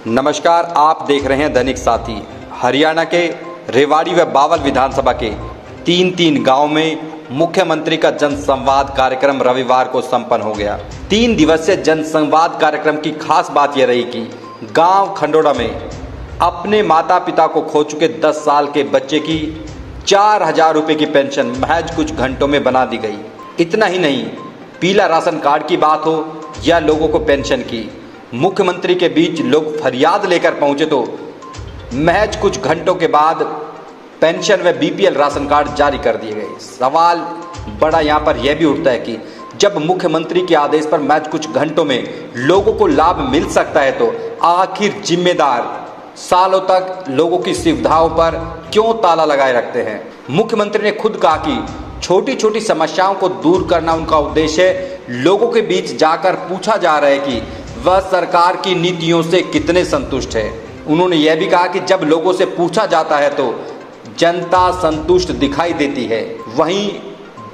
नमस्कार, आप देख रहे हैं दैनिक साथी। हरियाणा के रेवाड़ी व बावल विधानसभा के तीन गांव में मुख्यमंत्री का जनसंवाद कार्यक्रम रविवार को संपन्न हो गया। 3 दिवसीय जनसंवाद कार्यक्रम की खास बात यह रही कि गांव खंडोड़ा में अपने माता पिता को खो चुके 10 साल के बच्चे की 4000 रुपये की पेंशन महज कुछ घंटों में बना दी गई। इतना ही नहीं, पीला राशन कार्ड की बात हो या लोगों को पेंशन की, मुख्यमंत्री के बीच लोग फरियाद लेकर पहुंचे तो महज कुछ घंटों के बाद पेंशन व बीपीएल राशन कार्ड जारी कर दिए गए। सवाल बड़ा यहां पर यह भी उठता है कि जब मुख्यमंत्री के आदेश पर महज कुछ घंटों में लोगों को लाभ मिल सकता है तो आखिर जिम्मेदार सालों तक लोगों की सुविधाओं पर क्यों ताला लगाए रखते हैं। मुख्यमंत्री ने खुद कहा कि छोटी छोटी समस्याओं को दूर करना उनका उद्देश्य है। लोगों के बीच जाकर पूछा जा रहा है कि वह सरकार की नीतियों से कितने संतुष्ट है। उन्होंने यह भी कहा कि जब लोगों से पूछा जाता है तो जनता संतुष्ट दिखाई देती है। वहीं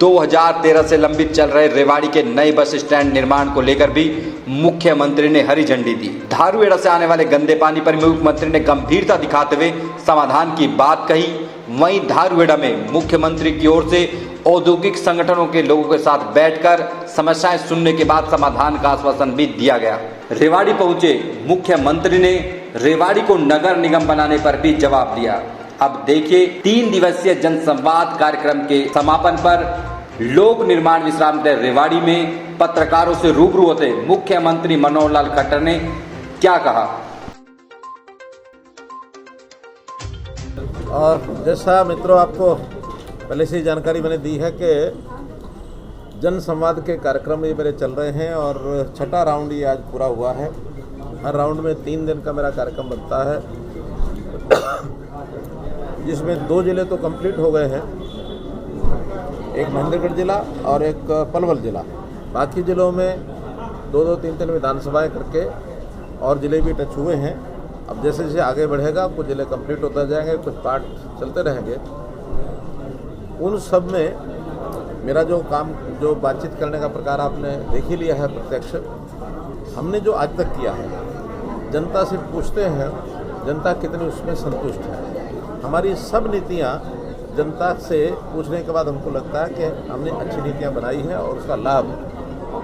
2013 से लंबित चल रहे रेवाड़ी के नए बस स्टैंड निर्माण को लेकर भी मुख्यमंत्री ने हरी झंडी दी। धारूहेड़ा से आने वाले गंदे पानी पर मुख्यमंत्री ने गंभीरता दिखाते हुए समाधान की बात कही। वहीं धारूहेड़ा में मुख्यमंत्री की ओर से औद्योगिक संगठनों के लोगों के साथ बैठकर समस्याएं सुनने के बाद समाधान का आश्वासन भी दिया गया। रेवाड़ी पहुंचे मुख्यमंत्री ने रेवाड़ी को नगर निगम बनाने पर भी जवाब दिया। अब देखिए 3 दिवसीय जनसंवाद कार्यक्रम के समापन पर लोक निर्माण विश्राम गृह रेवाड़ी में पत्रकारों से रूबरू होते मुख्यमंत्री मनोहर लाल खट्टर ने क्या कहा। और जैसा मित्रों आपको पहले से ही जानकारी मैंने दी है कि जन संवाद के कार्यक्रम ये मेरे चल रहे हैं और 6ठा राउंड ये आज पूरा हुआ है। हर राउंड में 3 दिन का मेरा कार्यक्रम बनता है, जिसमें 2 जिले तो कंप्लीट हो गए हैं, एक महेंद्रगढ़ जिला और एक पलवल जिला। बाकी जिलों में 2-2, 3-3 विधानसभाएं करके और जिले भी टच हुए हैं। अब जैसे जैसे आगे बढ़ेगा कुछ जिले कंप्लीट होता जाएंगे, कुछ पार्ट चलते रहेंगे। उन सब में मेरा जो काम, जो बातचीत करने का प्रकार आपने देख ही लिया है प्रत्यक्ष। हमने जो आज तक किया है, जनता से पूछते हैं जनता कितनी उसमें संतुष्ट है। हमारी सब नीतियाँ जनता से पूछने के बाद हमको लगता है कि हमने अच्छी नीतियाँ बनाई हैं और उसका लाभ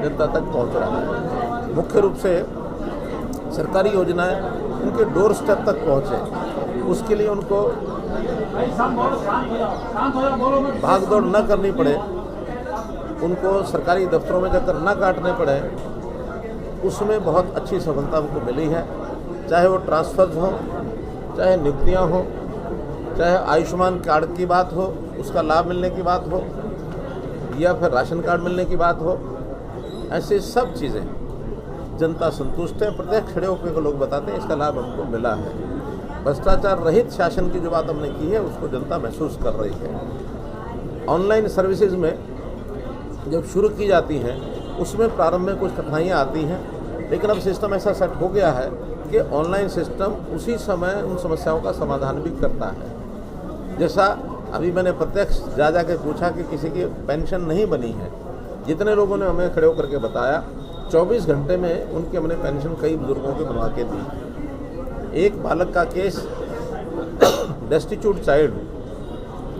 जनता तक पहुँच रहा है। मुख्य रूप से सरकारी योजनाएं उनके डोर स्टेप तक पहुँचे, उसके लिए उनको भाग दौड़ न करनी पड़े, उनको सरकारी दफ्तरों में जाकर न काटने पड़े, उसमें बहुत अच्छी सफलता हमको मिली है। चाहे वो ट्रांसफर्स हो, चाहे नियुक्तियाँ हो, चाहे आयुष्मान कार्ड की बात हो, उसका लाभ मिलने की बात हो, या फिर राशन कार्ड मिलने की बात हो, ऐसे सब चीज़ें जनता संतुष्ट है। प्रत्येक खड़े होकर लोग बताते हैं इसका लाभ हमको मिला है। भ्रष्टाचार रहित शासन की जो बात हमने की है उसको जनता महसूस कर रही है। ऑनलाइन सर्विसेज में जब शुरू की जाती हैं उसमें प्रारंभ में कुछ कठिनाइयाँ आती हैं, लेकिन अब सिस्टम ऐसा सेट हो गया है कि ऑनलाइन सिस्टम उसी समय उन समस्याओं का समाधान भी करता है। जैसा अभी मैंने प्रत्यक्ष जा के पूछा कि किसी की पेंशन नहीं बनी है, जितने लोगों ने हमें खड़े होकर के बताया 24 घंटे में उनकी हमने पेंशन कई बुजुर्गों के बनवा के दी। एक बालक का केस डेस्टिट्यूट चाइल्ड,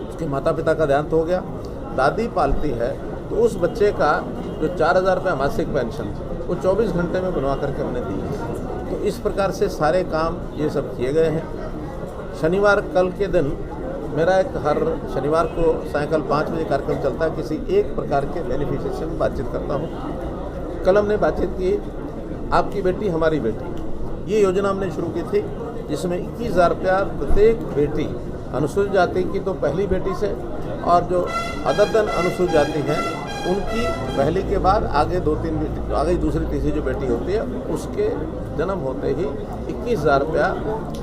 उसके माता पिता का देहांत हो गया, दादी पालती है, तो उस बच्चे का जो 4000 रुपये मासिक पेंशन वो 24 घंटे में बनवा करके हमने दी है। तो इस प्रकार से सारे काम ये सब किए गए हैं। शनिवार कल के दिन मेरा एक हर शनिवार को सायंकाल 5 बजे कार्यक्रम चलता है, किसी एक प्रकार के बेनिफिशियरी से बातचीत करता हूँ। कल हमने बातचीत की आपकी बेटी हमारी बेटी, ये योजना हमने शुरू की थी, जिसमें 21,000 रुपया प्रत्येक बेटी, अनुसूचित जाति की तो पहली बेटी से, और जो अदर देन अनुसूचित जाति हैं उनकी पहली के बाद आगे 2-3 बेटी, आगे दूसरी तीसरी जो बेटी होती है उसके जन्म होते ही 21,000 रुपया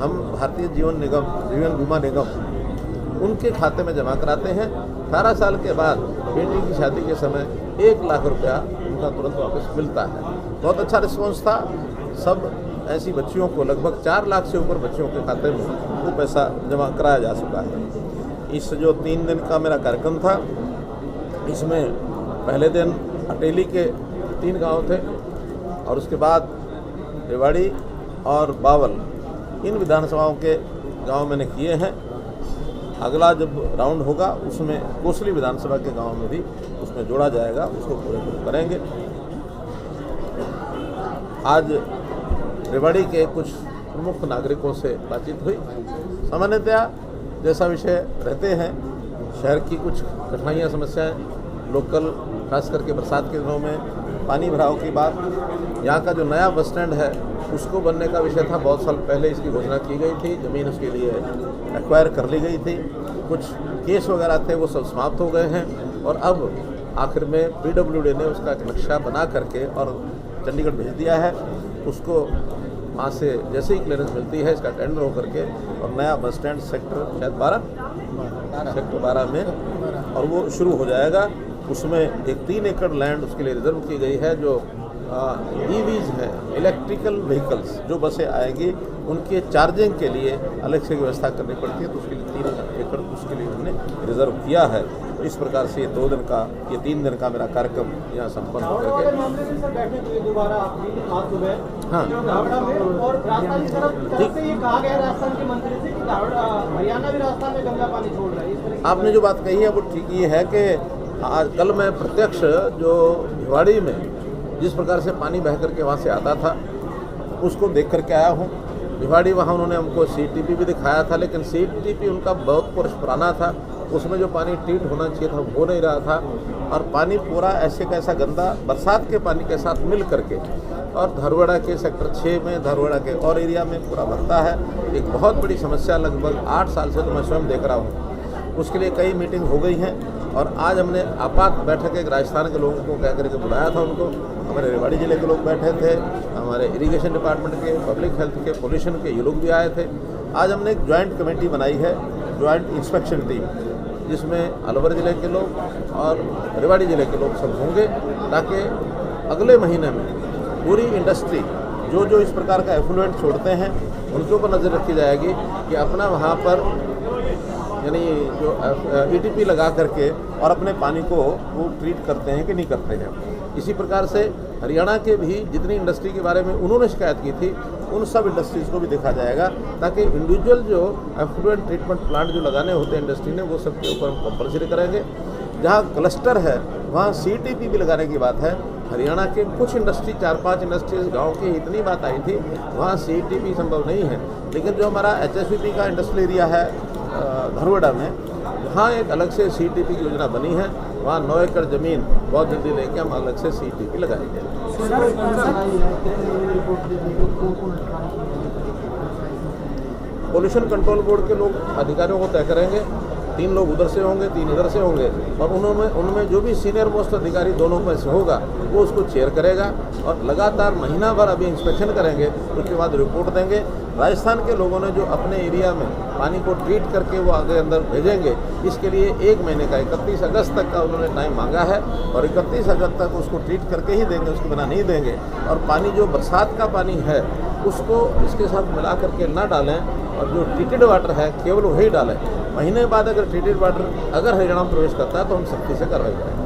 हम भारतीय जीवन बीमा निगम उनके खाते में जमा कराते हैं। 18 साल के बाद बेटी की शादी के समय 1 लाख रुपया उनका तुरंत वापस मिलता है। बहुत अच्छा रिस्पॉन्स था। सब ऐसी बच्चियों को, लगभग 4 लाख से ऊपर बच्चियों के खाते में वो पैसा जमा कराया जा चुका है। इस जो 3 दिन का मेरा कार्यक्रम था, इसमें पहले दिन अटेली के 3 गांव थे और उसके बाद रेवाड़ी, और बावल इन विधानसभाओं के गांव मैंने किए हैं। अगला जब राउंड होगा उसमें कोसली विधानसभा के गांव में भी उसमें जोड़ा जाएगा, उसको पूरे करेंगे। आज रेवाड़ी के कुछ प्रमुख नागरिकों से बातचीत हुई। सामान्यतया जैसा विषय रहते हैं, शहर की कुछ कठिनाइयाँ, समस्याएं, लोकल खास करके बरसात के दिनों में पानी भराव की बात, यहाँ का जो नया बस स्टैंड है उसको बनने का विषय था। बहुत साल पहले इसकी घोषणा की गई थी, ज़मीन उसके लिए एक्वायर कर ली गई थी, कुछ केस वगैरह थे वो सब समाप्त हो गए हैं और अब आखिर में PWD ने उसका एक नक्शा बना करके और चंडीगढ़ भेज दिया है। उसको वहाँ से जैसे ही क्लियरेंस मिलती है इसका टेंडर हो करके और नया बस स्टैंड सेक्टर शायद 12 में और वो शुरू हो जाएगा। उसमें एक 3 एकड़ लैंड उसके लिए रिजर्व की गई है। जो EVs हैं, इलेक्ट्रिकल व्हीकल्स, जो बसें आएगी उनके चार्जिंग के लिए अलग से व्यवस्था करनी पड़ती है, तो उसके लिए 3 एकड़ उसके लिए हमने रिजर्व किया है। तो इस प्रकार से ये 3 दिन का मेरा कार्यक्रम यहाँ संपन्न हो करके हाँ आपने जो बात कही है वो ठीक ये है कि आज कल मैं प्रत्यक्ष जो भिवाड़ी में जिस प्रकार से पानी बह करके वहाँ से आता था उसको देख करके आया हूँ। भिवाड़ी वहाँ उन्होंने हमको CTP भी दिखाया था, लेकिन CTP उनका बहुत वर्ष पुराना था, उसमें जो पानी ट्रीट होना चाहिए था वो नहीं रहा था और पानी पूरा ऐसे कैसा गंदा बरसात के पानी के साथ मिल करके और धरवाड़ा के सेक्टर 6 में, धरवाड़ा के और एरिया में पूरा भरता है। एक बहुत बड़ी समस्या, लगभग 8 साल से तो मैं स्वयं देख रहा हूँ। उसके लिए कई मीटिंग हो गई हैं और आज हमने आपात बैठक एक राजस्थान के लोगों को कह करके बुलाया था। उनको हमारे रेवाड़ी जिले के लोग बैठे थे, हमारे इरिगेशन डिपार्टमेंट के, पब्लिक हेल्थ के, पोल्यूशन के, ये लोग भी आए थे। आज हमने एक ज्वाइंट कमेटी बनाई है, ज्वाइंट इंस्पेक्शन टीम, जिसमें अलवर जिले के लोग और रेवाड़ी जिले के लोग सब होंगे, ताकि अगले महीने में पूरी इंडस्ट्री जो इस प्रकार का एफ्लुएंट छोड़ते हैं उनके ऊपर नज़र रखी जाएगी कि अपना वहाँ पर यानी जो ETP लगा करके और अपने पानी को वो ट्रीट करते हैं कि नहीं करते हैं। इसी प्रकार से हरियाणा के भी जितनी इंडस्ट्री के बारे में उन्होंने शिकायत की थी उन सब इंडस्ट्रीज़ को भी देखा जाएगा, ताकि इंडिविजुअल जो एफ्लुएंट ट्रीटमेंट प्लांट जो लगाने होते हैं इंडस्ट्री ने वो सब के ऊपर हम कंपलसरी करेंगे। जहाँ क्लस्टर है वहाँ CTP भी लगाने की बात है। हरियाणा के कुछ इंडस्ट्री 4-5 इंडस्ट्रीज गांव की इतनी बात आई थी, वहाँ CTP संभव नहीं है, लेकिन जो हमारा HSVP का इंडस्ट्रियल एरिया है धरवाड़ा में, वहाँ एक अलग से CTP की योजना बनी है। वहाँ 9 एकड़ ज़मीन बहुत जल्दी लेके हम अलग से CTP लगाएंगे। पोल्यूशन कंट्रोल बोर्ड के लोग अधिकारियों को तय करेंगे, 3 लोग उधर से होंगे, 3 इधर से होंगे और उनमें जो भी सीनियर मोस्ट अधिकारी दोनों में से होगा वो उसको चेयर करेगा और लगातार महीना भर अभी इंस्पेक्शन करेंगे, उसके बाद रिपोर्ट देंगे। राजस्थान के लोगों ने जो अपने एरिया में पानी को ट्रीट करके वो आगे अंदर भेजेंगे, इसके लिए 1 महीने का 31 अगस्त तक का उन्होंने टाइम मांगा है और 31 अगस्त तक उसको ट्रीट करके ही देंगे, उसके बिना नहीं देंगे। और पानी जो बरसात का पानी है उसको इसके साथ मिला करके ना डालें और जो ट्रीटेड वाटर है केवल वही डालें। महीने बाद अगर ट्रीटेड वाटर अगर हरियाणा में प्रवेश करता है तो हम सख्ती से कार्रवाई करेंगे।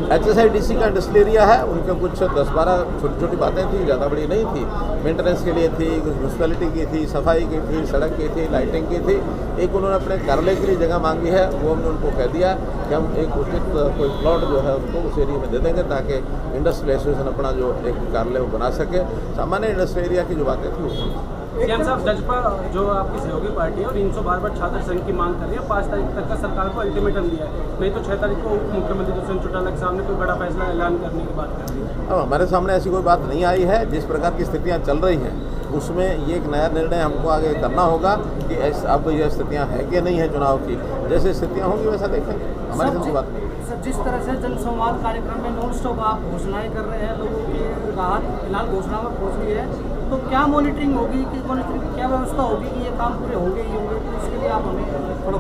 HSIDC का इंडस्ट्रियल एरिया है, उनके कुछ 10-12 छोटी छोटी बातें थी, ज़्यादा बड़ी नहीं थी। मेंटेनेंस के लिए थी, कुछ म्यूनसिपैलिटी की थी, सफाई की थी, सड़क की थी, लाइटिंग की थी। एक उन्होंने अपने कार्यालय के लिए जगह मांगी है, वो हमने उनको कह दिया कि हम एक उचित कोई प्लॉट जो है उनको उस एरिया में दे देंगे, ताकि इंडस्ट्रियल एसोसिएशन अपना जो एक कार्यालय वो बना सके। सामान्य इंडस्ट्रियल एरिया की जो बातें थी वो सीएम साहब, जजपा जो आपकी सहयोगी पार्टी है और 312 बार छात्र संघ की मांग कर रही है, 5 तारीख तक का सरकार को अल्टीमेटम दिया है, नहीं तो 6 तारीख को मुख्यमंत्री दुष्यंत चौटाला के सामने कोई बड़ा फैसला ऐलान करने की बात कर रही है। अब हमारे सामने ऐसी कोई बात नहीं आई है। जिस प्रकार की स्थितियाँ चल रही हैं उसमें ये एक नया निर्णय हमको आगे करना होगा कि अब ये स्थितियाँ हैं कि नहीं है चुनाव की। जैसे स्थितियाँ होंगी वैसा देखेंगे, हमारे साथ बात नहीं। सर, जिस तरह से जन संवाद कार्यक्रम में नॉन स्टॉप आप घोषणाएं कर रहे हैं, लोगों की राहत फिलहाल घोषणा में पहुँच रही है, तो क्या मॉनिटरिंग होगी कि मॉनिटरिंग क्या व्यवस्था होगी कि ये काम पूरे होंगे ही होंगे? तो इसके लिए आप हमें थोड़ा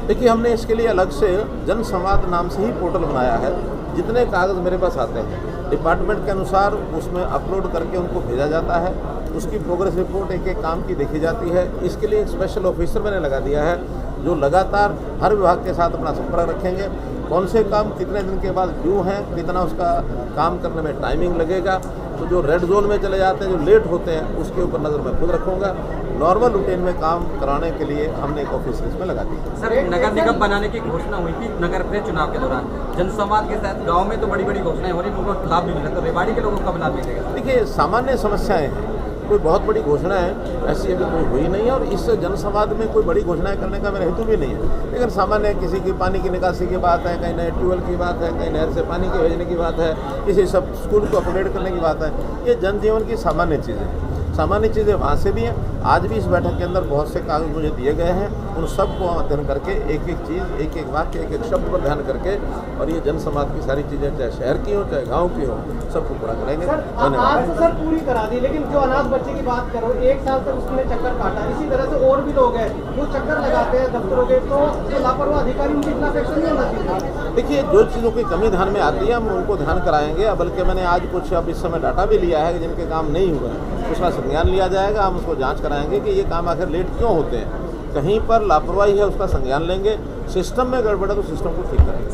देखिए, हमने इसके लिए अलग से जन संवाद नाम से ही पोर्टल बनाया है। जितने कागज़ मेरे पास आते हैं डिपार्टमेंट के अनुसार उसमें अपलोड करके उनको भेजा जाता है। उसकी प्रोग्रेस रिपोर्ट एक एक काम की देखी जाती है। इसके लिए एक स्पेशल ऑफिसर मैंने लगा दिया है जो लगातार हर विभाग के साथ अपना संपर्क रखेंगे। कौन से काम कितने दिन के बाद ड्यू हैं, कितना उसका काम करने में टाइमिंग लगेगा। तो जो रेड जोन में चले जाते हैं, जो लेट होते हैं, उसके ऊपर नज़र मैं खुद रखूँगा। नॉर्मल रूटीन में काम कराने के लिए हमने एक ऑफिस इसमें लगा दी। सर, नगर निगम बनाने की घोषणा हुई थी नगर परिषद चुनाव के दौरान, जनसंवाद के साथ गांव में तो बड़ी बड़ी घोषणाएं हो रही, उनको लाभ भी मिला, तो रेवाड़ी के लोगों को कब लाभ मिलेगा? देखिए, सामान्य समस्याएं हैं, कोई बहुत बड़ी घोषणा है ऐसी अभी कोई हुई नहीं है, और इस जनसंवाद में कोई बड़ी घोषणाएं करने का मेरा हेतु भी नहीं है। लेकिन सामान्य किसी की पानी की निकासी की बात है, कहीं नए ट्यूबवेल की बात है, कहीं नहर से पानी के भेजने की बात है, किसी सब स्कूल को अपग्रेड करने की बात है, ये जनजीवन की सामान्य चीज़ें हैं। सामान्य चीज़ें वहाँ से भी हैं। आज भी इस बैठक के अंदर बहुत से कागज मुझे दिए गए हैं, उन सबको अध्ययन करके एक एक चीज़, एक एक वाक्य, एक एक शब्द पर ध्यान करके, और ये जनसंवाद की सारी चीज़ें चाहे शहर की हो चाहे गांव की हो, सबको पूरा करेंगे। आज तो सर पूरी करा दी, लेकिन जो अनाथ बच्चे की बात करो, 1 साल तक उसने चक्कर काटा, इसी तरह से और भी लोग हैं वो चक्कर लगाते हैं दफ्तरों के, तो जो लापरवाह अधिकारी उनकी इतना एक्शन नहीं होना चाहिए। देखिए, जो चीज़ों की कमी ध्यान में आती है हम उनको ध्यान कराएंगे। बल्कि मैंने आज कुछ अब इस समय डाटा भी लिया है कि जिनके काम नहीं हुए, उसका संज्ञान लिया जाएगा। हम उसको जांच कराएंगे कि ये काम आखिर लेट क्यों होते हैं, कहीं पर लापरवाही है उसका संज्ञान लेंगे, सिस्टम में गड़बड़ है तो सिस्टम को ठीक करेंगे।